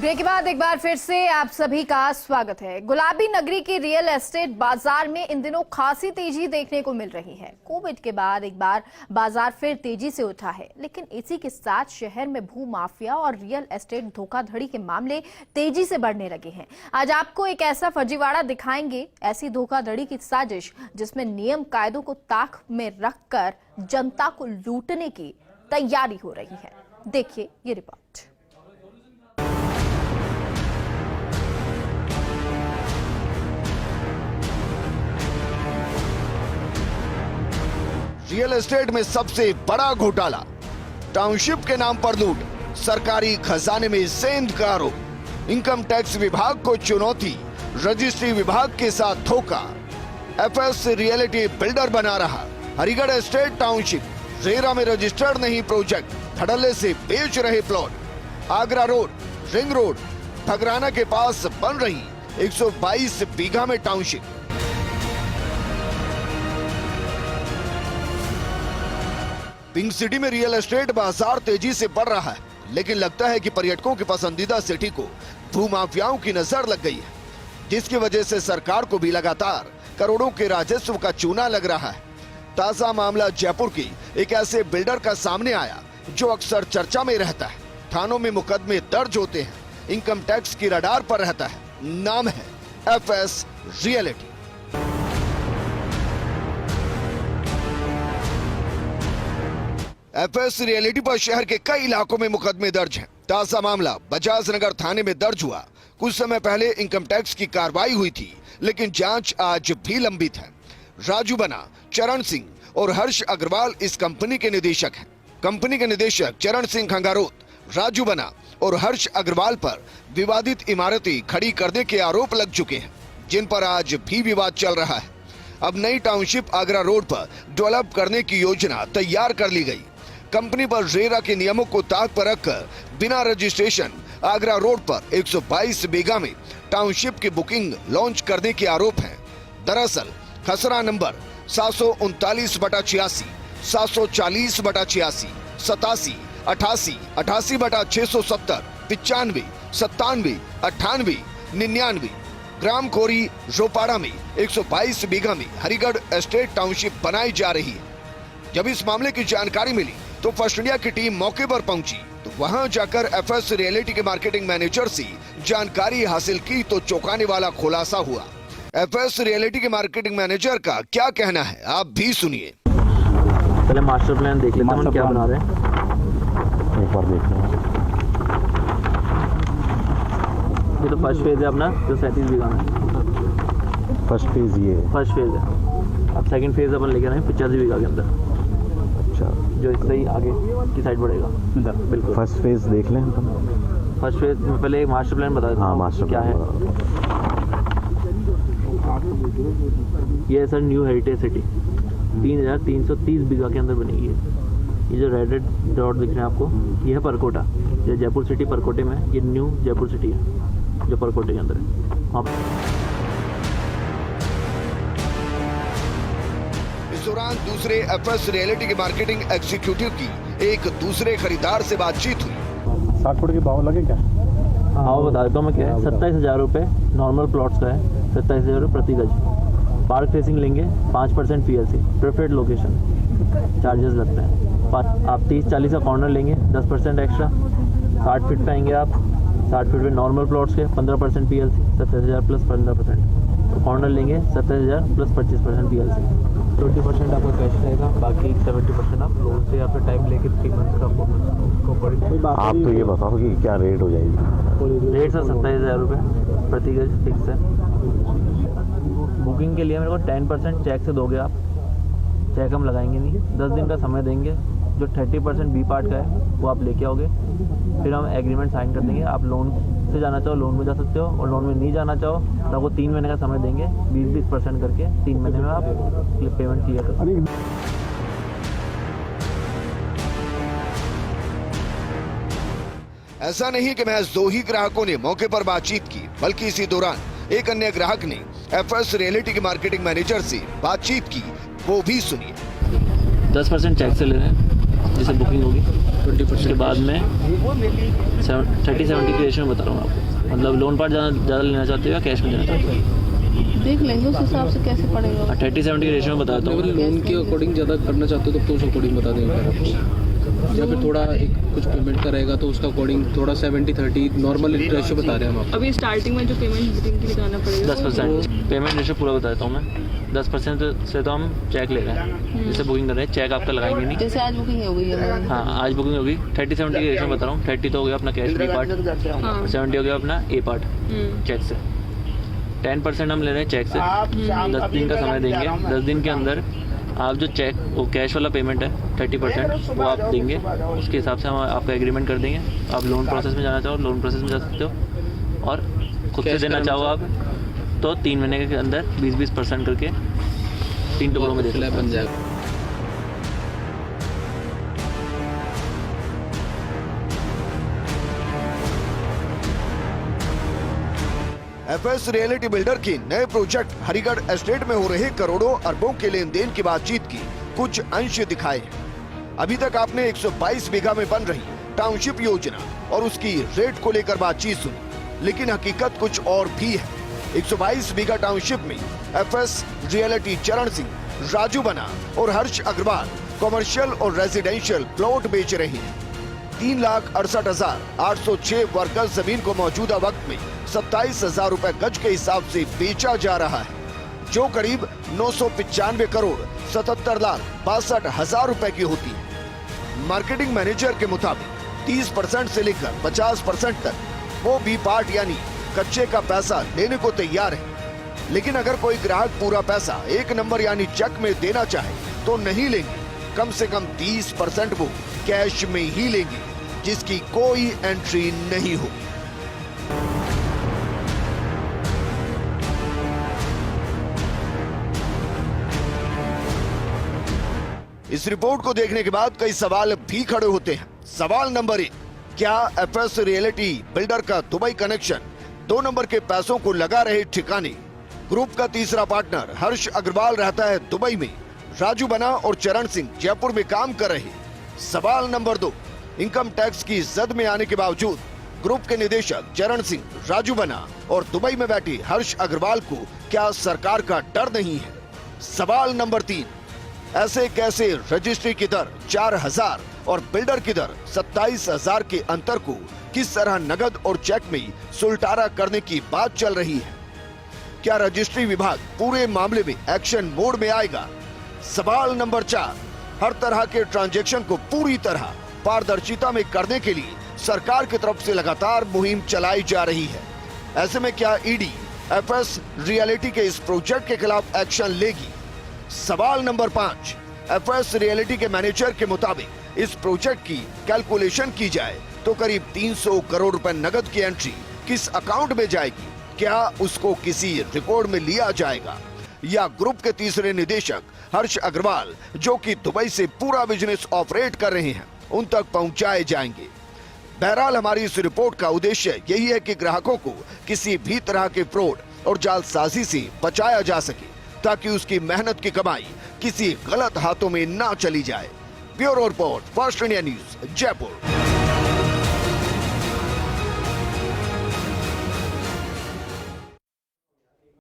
Break के बाद एक बार फिर से आप सभी का स्वागत है। गुलाबी नगरी के रियल एस्टेट बाजार में इन दिनों खासी तेजी देखने को मिल रही है। कोविड के बाद एक बार बाजार फिर तेजी से उठा है, लेकिन इसी के साथ शहर में भू माफिया और रियल एस्टेट धोखाधड़ी के मामले तेजी से बढ़ने लगे हैं। आज आपको एक ऐसा फर्जीवाड़ा दिखाएंगे, ऐसी धोखाधड़ी की साजिश जिसमें नियम कायदों को ताक में रखकर जनता को लूटने की तैयारी हो रही है। देखिए ये रिपोर्ट। रियल एस्टेट में सबसे बड़ा घोटाला, टाउनशिप के नाम पर लूट, सरकारी खजाने में सेंध का आरोप, इनकम टैक्स विभाग को चुनौती, रजिस्ट्री विभाग के साथ धोखा। एफएस रियलिटी बिल्डर बना रहा हरिगढ़ एस्टेट टाउनशिप, रेरा में रजिस्टर्ड नहीं प्रोजेक्ट, धड़ल्ले से बेच रहे plot. Agra road, ring road, Thagrana के पास बन रही 122 बीघा में टाउनशिप। पिंक सिटी में रियल एस्टेट बाजार तेजी से बढ़ रहा है, लेकिन लगता है कि पर्यटकों की पसंदीदा सिटी को भूमाफियाओं की नजर लग गई है, जिसकी वजह से सरकार को भी लगातार करोड़ों के राजस्व का चूना लग रहा है। ताजा मामला जयपुर की एक ऐसे बिल्डर का सामने आया जो अक्सर चर्चा में रहता है, थानों में मुकदमे दर्ज होते हैं, इनकम टैक्स की रडार पर रहता है। नाम है एफएस रियलिटी। एफएस रियलिटी पर शहर के कई इलाकों में मुकदमे दर्ज हैं। ताजा मामला बजाज नगर थाने में दर्ज हुआ। कुछ समय पहले इनकम टैक्स की कार्रवाई हुई थी, लेकिन जांच आज भी लंबित है। राजू बना, चरण सिंह और हर्ष अग्रवाल इस कंपनी के निदेशक हैं। कंपनी के निदेशक चरण सिंह खंगारोत, राजू बना और हर्ष अग्रवाल पर विवादित इमारतें खड़ी करने के आरोप लग चुके हैं, जिन पर आज भी विवाद चल रहा है। अब नई टाउनशिप आगरा रोड पर डेवलप करने की योजना तैयार कर ली गई। कंपनी पर रेरा के नियमों को ताक पर रखकर बिना रजिस्ट्रेशन आगरा रोड पर 122 बीघा में टाउनशिप की बुकिंग लॉन्च करने के आरोप है। दरअसल खसरा नंबर 739/86, 740/86, 87, 88, 88/670, 95, 97, 98, 99 ग्राम खोरी रोपाड़ा में 122 बीघा में हरिगढ़ एस्टेट टाउनशिप बनाई जा रही है। जब इस मामले की जानकारी मिली तो फर्स्ट इंडिया की टीम मौके पर पहुंची, तो वहां जाकर एफएस रियलिटी के मार्केटिंग मैनेजर से जानकारी हासिल की तो चौंकाने वाला खुलासा हुआ। एफएस रियलिटी के मार्केटिंग मैनेजर का क्या कहना है, आप भी सुनिए। पहले मास्टर प्लान देख लेते हैं, हम क्या बना रहे हैं। एक बार देख लो। ये तो फर्स्ट फेज है अपना, जो 37 बीघा में फर्स्ट फेज ये है। फर्स्ट फेज है। अब सेकंड फेज अपन लेके आए 85 बीघा के अंदर, जो इससे ही आगे की साइड बढ़ेगा। बिल्कुल फर्स्ट फेज देख लें हम। फर्स्ट फेज में पहले एक मास्टर प्लान बता देता हूं। हाँ, मास्टर क्या है ये सर, न्यू हेरिटेज सिटी 3330 बीघा के अंदर बनेगी। ये जो रेड डॉट दिख रहे हैं आपको, ये है परकोटा। ये जयपुर सिटी परकोटे में, ये न्यू जयपुर सिटी है जो परकोटे के अंदर है। इस दौरान दूसरे एफएस रियलिटी के मार्केटिंग एग्जीक्यूटिव की एक दूसरे खरीदार से बातचीत हुई। 60 फुट के भाव लगे क्या? हाँ बता देता हूँ मैं क्या है। 27,000 रुपये नॉर्मल प्लॉट्स का है, 27,000 रुपये प्रति गज। पार्क फेसिंग लेंगे 5% पीएलसी, प्रेफर्ड लोकेशन, चार्जेस लगते हैं। आप 30-40 का कॉर्नर लेंगे 10% एक्स्ट्रा। 60 फीट पे आएंगे आप, 60 फीट पे नॉर्मल प्लॉट्स के 15% पीएलसी, 27,000 प्लस 15%। तो कॉर्नर लेंगे 27,000 प्लस 25% पीएलसी। 20% आपका कैश रहेगा, बाकी 70% आप लोन से या फिर टाइम लेके 3 मंथ का उसको पड़ेगा। आप तो ये बताओ कि क्या रेट हो जाएगी? रेट सर 27,000 रुपये प्रति गज फिक्स है। बुकिंग के लिए मेरे को 10% चेक से दोगे आप, चेक हम लगाएंगे नहीं। 10 दिन का समय देंगे, जो 30% बी पार्ट का है वो आप लेके आओगे, फिर हम एग्रीमेंट साइन कर देंगे। आप लोन से जाना चाहो लोन में जा सकते हो, और लोन में नहीं जाना चाहो तो आपको 3 महीने का समय देंगे, 20% करके 3 महीने में आप पेमेंट क्लियर कर सकते हो। ऐसा नहीं कि महज 2 ही ग्राहकों ने मौके पर बातचीत की, बल्कि इसी दौरान एक अन्य ग्राहक ने एफएस रियलिटी के मार्केटिंग मैनेजर से बातचीत की, वो भी सुनिए। 10% चेक से ले रहे हैं, जैसे बुकिंग होगी 20% उसके बाद में 30-70 की रेशियो में बता रहा हूँ आपको। मतलब लोन पार्ट ज़्यादा लेना चाहते हो या कैश में लेना चाहते हो? देख लेंगे उस हिसाब से कैसे पड़ेगा। 30-70 की रेशियो में बताता हूँ। लोन के अकॉर्डिंग ज़्यादा करना चाहते हो तो उस अकॉर्डिंग बता देंगे आपको, या फिर थोड़ा एक कुछ पेमेंट का रहेगा तो उसका अकॉर्डिंग थोड़ा 70-30 नॉर्मल रेशियो बता रहे हैं हम आपको। अभी स्टार्टिंग में जो पेमेंट बुकिंग की बताना पड़ेगा 10% पेमेंट रेशियो पूरा बताता हूँ मैं। 10% से तो हम चेक ले रहे हैं, जैसे बुकिंग कर रहे हैं चेक आपका लगाएंगे नहीं। जैसे आज बुकिंग हो गई है। हाँ आज बुकिंग होगी 30-70 की रेशियो बता रहा हूँ। 30 तो हो गया अपना कैश बी पार्ट, 70 हो गया अपना ए पार्ट चेक से। 10% हम ले रहे हैं चेक से। 10 दिन का समय देंगे। 10 दिन के अंदर आप जो चेक वो कैश वाला पेमेंट है 30% वो आप देंगे, उसके हिसाब से हम आपका एग्रीमेंट कर देंगे। आप लोन प्रोसेस में जाना चाहो लोन प्रोसेस में जा सकते हो, और खुद से देना चाहो आप तो 3 महीने के अंदर 20% करके 3 टुकड़ों में दे सकते बन जाएगा। एफएस रियलिटी बिल्डर की नए प्रोजेक्ट हरिगढ़ एस्टेट में हो रहे करोड़ों अरबों के लेन देन की बातचीत की कुछ अंश दिखाए हैं। अभी तक आपने 122 बीघा में बन रही टाउनशिप योजना और उसकी रेट को लेकर बातचीत सुनी, लेकिन हकीकत कुछ और भी है। 122 बीघा टाउनशिप में एफएस रियलिटी चरण सिंह, राजू बना और हर्ष अग्रवाल कॉमर्शियल और रेजिडेंशियल प्लॉट बेच रहे हैं। 3,68,806 वर्ग गज जमीन को मौजूदा वक्त में 27,000 रुपए गज के हिसाब से बेचा जा रहा है, जो करीब 995 करोड़ 77,62,000 रुपए की होती है। मार्केटिंग मैनेजर के मुताबिक 30% से लेकर 50% तक वो भी पार्ट यानी कच्चे का पैसा लेने को तैयार है, लेकिन अगर कोई ग्राहक पूरा पैसा 1 नंबर यानी चेक में देना चाहे तो नहीं लेंगे। कम से कम 30% वो कैश में ही लेंगे, जिसकी कोई एंट्री नहीं होगी। इस रिपोर्ट को देखने के बाद कई सवाल भी खड़े होते हैं। सवाल नंबर 1, क्या एफएस रियलिटी बिल्डर का दुबई कनेक्शन 2 नंबर के पैसों को लगा रहे ठिकाने? ग्रुप का तीसरा पार्टनर हर्ष अग्रवाल रहता है दुबई में, राजू बना और चरण सिंह जयपुर में काम कर रहे। सवाल नंबर 2, इनकम टैक्स की जद में आने के बावजूद ग्रुप के निदेशक चरण सिंह, राजू बना और दुबई में बैठे हर्ष अग्रवाल को क्या सरकार का डर नहीं है? सवाल नंबर 3, ऐसे कैसे रजिस्ट्री की दर 4,000 और बिल्डर की दर 27,000 के अंतर को किस तरह नगद और चेक में सुलटारा करने की बात चल रही है? क्या रजिस्ट्री विभाग पूरे मामले में एक्शन मोड में आएगा? सवाल नंबर 4, हर तरह के ट्रांजैक्शन को पूरी तरह पारदर्शिता में करने के लिए सरकार की तरफ से लगातार मुहिम चलाई जा रही है। ऐसे में क्या ईडी एफएस रियलिटी के इस प्रोजेक्ट के खिलाफ एक्शन लेगी? सवाल नंबर 5, एफएस रियलिटी के मैनेजर के मुताबिक इस प्रोजेक्ट की कैलकुलेशन की जाए तो करीब 300 करोड़ रुपए नगद की एंट्री किस अकाउंट में जाएगी? क्या उसको किसी रिकॉर्ड में लिया जाएगा या ग्रुप के तीसरे निदेशक हर्ष अग्रवाल, जो कि दुबई से पूरा बिजनेस ऑपरेट कर रहे हैं, उन तक पहुंचाए जाएंगे? बहरहाल हमारी इस रिपोर्ट का उद्देश्य यही है कि ग्राहकों को किसी भी तरह के फ्रॉड और जालसाजी से बचाया जा सके, ताकि उसकी मेहनत की कमाई किसी गलत हाथों में ना चली जाए। Bureau report, first India news, Jaipur.